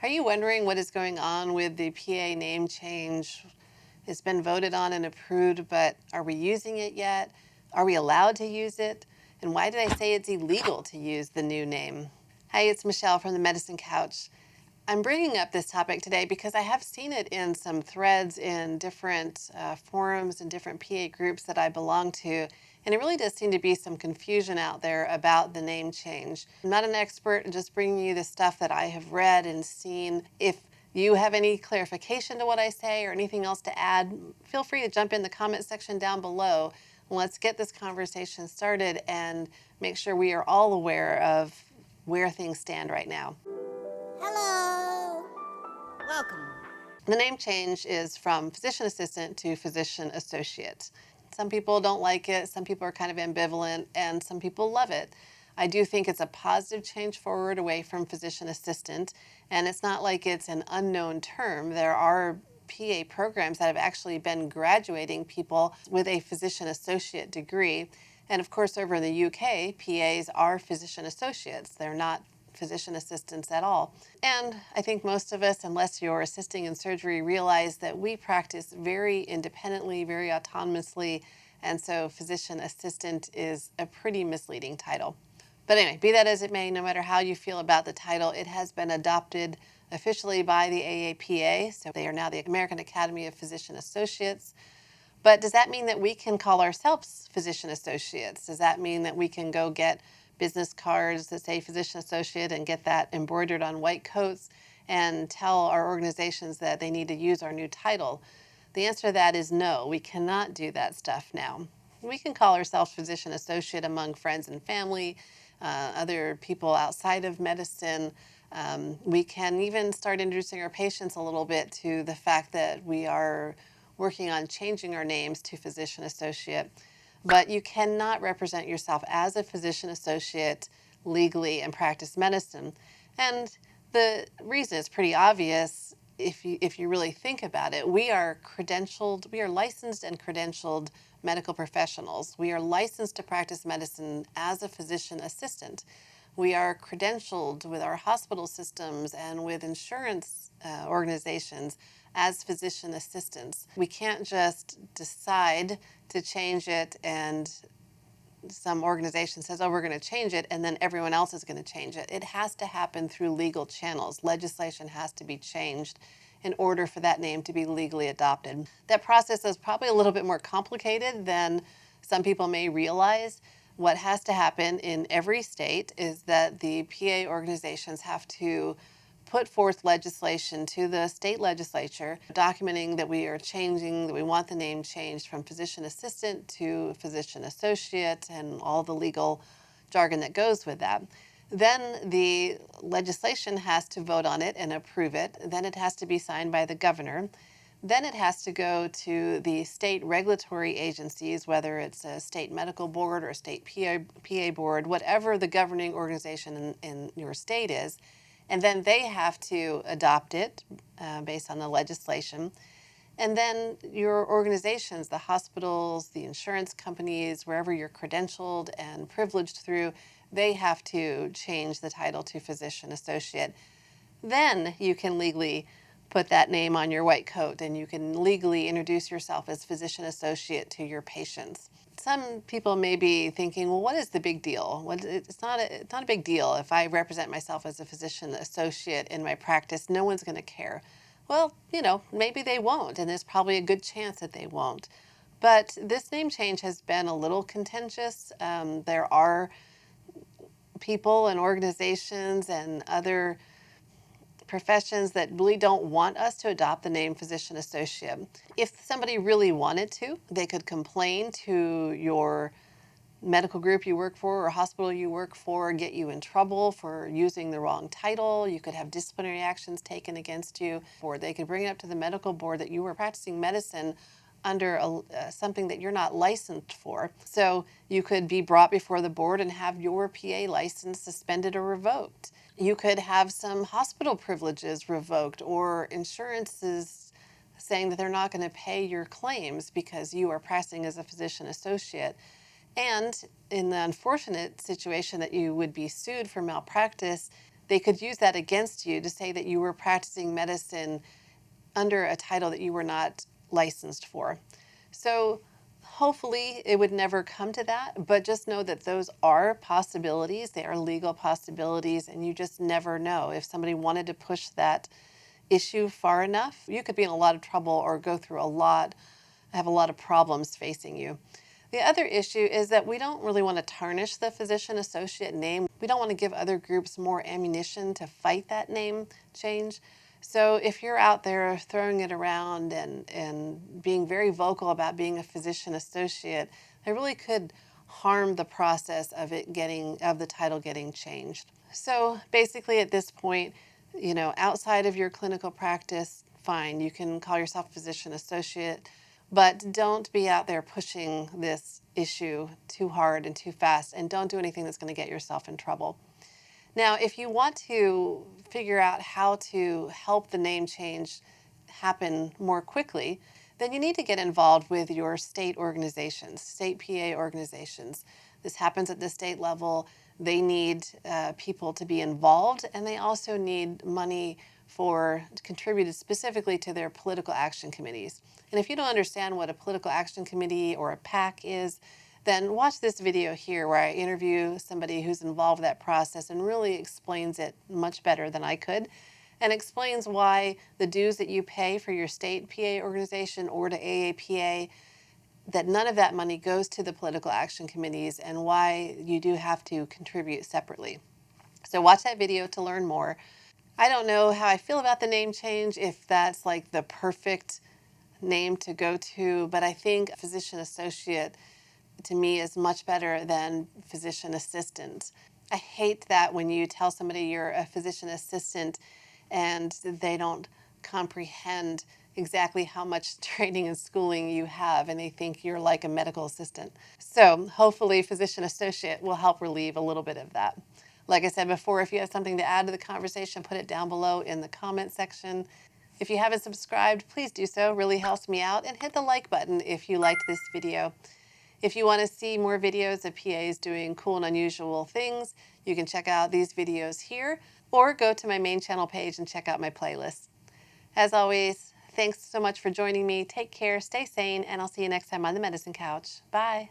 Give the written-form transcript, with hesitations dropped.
Are you wondering what is going on with the PA name change? It's been voted on and approved, but are we using it yet? Are we allowed to use it? And why did I say it's illegal to use the new name? Hi, it's Michelle from the Medicine Couch. I'm bringing up this topic today because I have seen it in some threads in different forums and different PA groups that I belong to, and it really does seem to be some confusion out there about the name change. I'm not an expert, I'm just bringing you the stuff that I have read and seen. If you have any clarification to what I say or anything else to add, feel free to jump in the comment section down below. Let's get this conversation started and make sure we are all aware of where things stand right now. Hello. Welcome. The name change is from physician assistant to physician associate. Some people don't like it, some people are kind of ambivalent, and some people love it. I do think it's a positive change forward away from physician assistant, and it's not like it's an unknown term. There are PA programs that have actually been graduating people with a physician associate degree. And of course, over in the UK, PAs are physician associates. They're not physician assistants at all. And I think most of us, unless you're assisting in surgery, realize that we practice very independently, very autonomously, and so physician assistant is a pretty misleading title. But anyway, be that as it may, no matter how you feel about the title, it has been adopted officially by the AAPA, so they are now the American Academy of Physician Associates. But does that mean that we can call ourselves physician associates? Does that mean that we can go get business cards that say physician associate and get that embroidered on white coats and tell our organizations that they need to use our new title? The answer to that is no, we cannot do that stuff now. We can call ourselves physician associate among friends and family, other people outside of medicine. We can even start introducing our patients a little bit to the fact that we are working on changing our names to physician associate. But you cannot represent yourself as a physician associate legally and practice medicine. And the reason is pretty obvious if you really think about it. We are credentialed, we are licensed and credentialed medical professionals. We are licensed to practice medicine as a physician assistant. We are credentialed with our hospital systems and with insurance organizations as physician assistants. We can't just decide to change it and some organization says, oh, we're going to change it, and then everyone else is going to change it. It has to happen through legal channels. Legislation has to be changed in order for that name to be legally adopted. That process is probably a little bit more complicated than some people may realize. What has to happen in every state is that the PA organizations have to put forth legislation to the state legislature documenting that we are changing, that we want the name changed from physician assistant to physician associate and all the legal jargon that goes with that. Then the legislation has to vote on it and approve it. Then it has to be signed by the governor. Then it has to go to the state regulatory agencies, whether it's a state medical board or a state PA board, whatever the governing organization in your state is. And then they have to adopt it based on the legislation. And then your organizations, the hospitals, the insurance companies, wherever you're credentialed and privileged through, they have to change the title to physician associate. Then you can legally put that name on your white coat and you can legally introduce yourself as physician associate to your patients. Some people may be thinking, well, what is the big deal? It's not a big deal. If I represent myself as a physician associate in my practice, no one's going to care. Well, maybe they won't, and there's probably a good chance that they won't. But this name change has been a little contentious. There are people and organizations and other professions that really don't want us to adopt the name physician associate. If somebody really wanted to, they could complain to your medical group you work for or hospital you work for, get you in trouble for using the wrong title. You could have disciplinary actions taken against you, or they could bring it up to the medical board that you were practicing medicine under something that you're not licensed for. So you could be brought before the board and have your PA license suspended or revoked. You could have some hospital privileges revoked or insurances saying that they're not going to pay your claims because you are practicing as a physician associate. And in the unfortunate situation that you would be sued for malpractice, they could use that against you to say that you were practicing medicine under a title that you were not licensed for. So hopefully it would never come to that, but just know that those are possibilities. They are legal possibilities, and you just never know. If somebody wanted to push that issue far enough, you could be in a lot of trouble or go through have a lot of problems facing you. The other issue is that we don't really want to tarnish the physician associate name. We don't want to give other groups more ammunition to fight that name change. So if you're out there throwing it around and being very vocal about being a physician associate, that really could harm the process of the title getting changed. So basically at this point, outside of your clinical practice, fine, you can call yourself a physician associate, but don't be out there pushing this issue too hard and too fast, and don't do anything that's going to get yourself in trouble. Now, if you want to figure out how to help the name change happen more quickly, then you need to get involved with your state organizations, state PA organizations. This happens at the state level. They need people to be involved, and they also need money for contributed specifically to their political action committees. And if you don't understand what a political action committee or a PAC is, then watch this video here where I interview somebody who's involved with that process and really explains it much better than I could, and explains why the dues that you pay for your state PA organization or to AAPA, that none of that money goes to the political action committees, and why you do have to contribute separately. So watch that video to learn more. I don't know how I feel about the name change, if that's like the perfect name to go to, but I think physician associate to me is much better than physician assistant. I hate that when you tell somebody you're a physician assistant and they don't comprehend exactly how much training and schooling you have, and they think you're like a medical assistant. So hopefully physician associate will help relieve a little bit of that. Like I said before, if you have something to add to the conversation, put it down below in the comment section. If you haven't subscribed, please do so. It really helps me out. And hit the like button if you liked this video. If you want to see more videos of PAs doing cool and unusual things, you can check out these videos here, or go to my main channel page and check out my playlist. As always, thanks so much for joining me. Take care, stay sane, and I'll see you next time on the Medicine Couch. Bye.